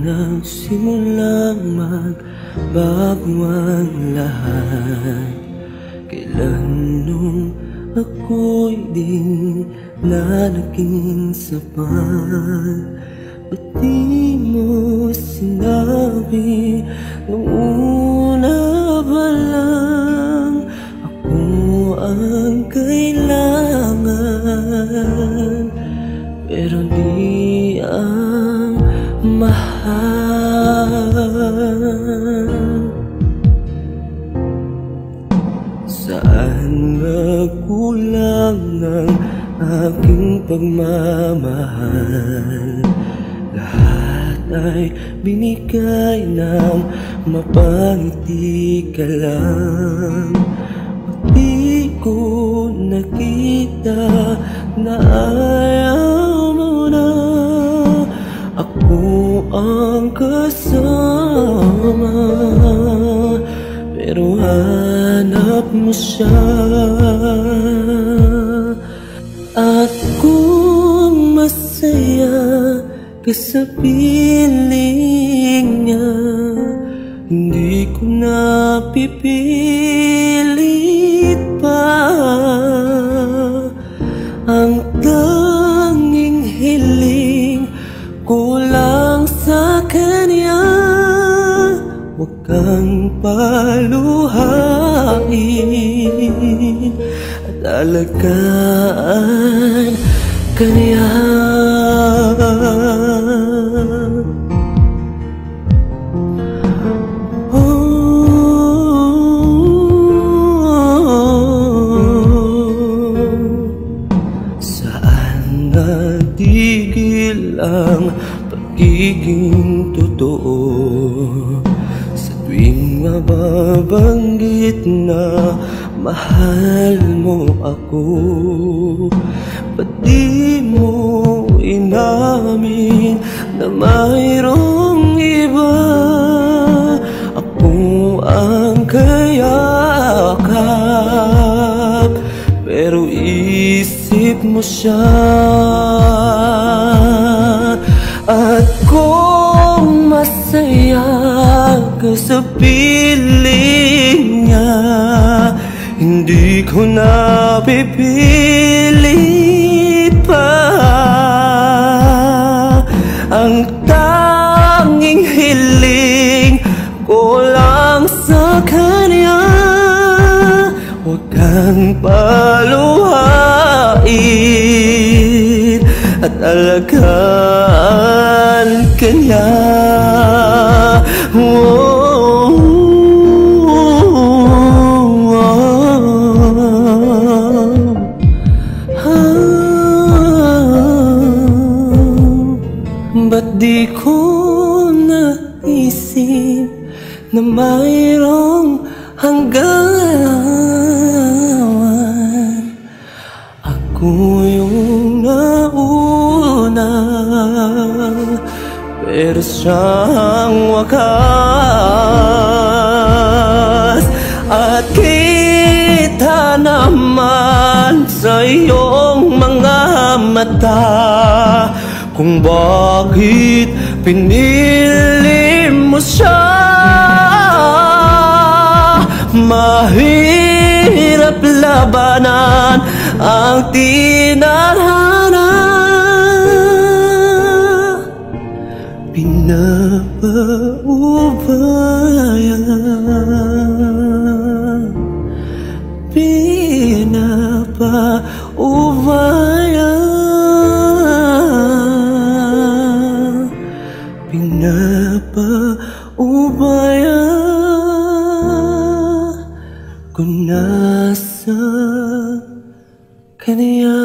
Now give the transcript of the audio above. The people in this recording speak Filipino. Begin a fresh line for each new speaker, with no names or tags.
nagsimulang magbago ang lahat. Kailan nung ako'y di na naging sapat, ba't di mo sinabi nung una pa lang ako ang kailangan, pero di ang mahal. Saan nagkulang ng aking pagmamahal? Lahat ay binigay ng mapangiti ka lang. Di ko nakita na ayaw mo na ako ang kasama, pero hanap mo siya. At kung masaya ka sa piling niya, hindi ko na pipilit pa. Ang tanging hiling ko lang sa kanya, huwag kang paluhain at alagaan kanya. Saan natigil ang pagiging totoo? Sa tuwing mababanggit na mahal mo ako, ba't di mo inamin na mayroong iba? Ako ang kayakap, pero isip mo siya. At kung masaya ka sa piling niya, hindi ko na pipilit pa. Ang tanging hiling ko lang sa kanya, huwag kang paluhain at alagaan kanya. Ba't di ko naisip na mayroong hangganan? Ako yung nauna, pero siyang wakas. At kita naman sa iyong mga mata kung bakit pinili mo siya. Mahirap labanan ang tinadhana, pinapaubaya, pinapaubaya, pinapaubaya ko na sa kanya.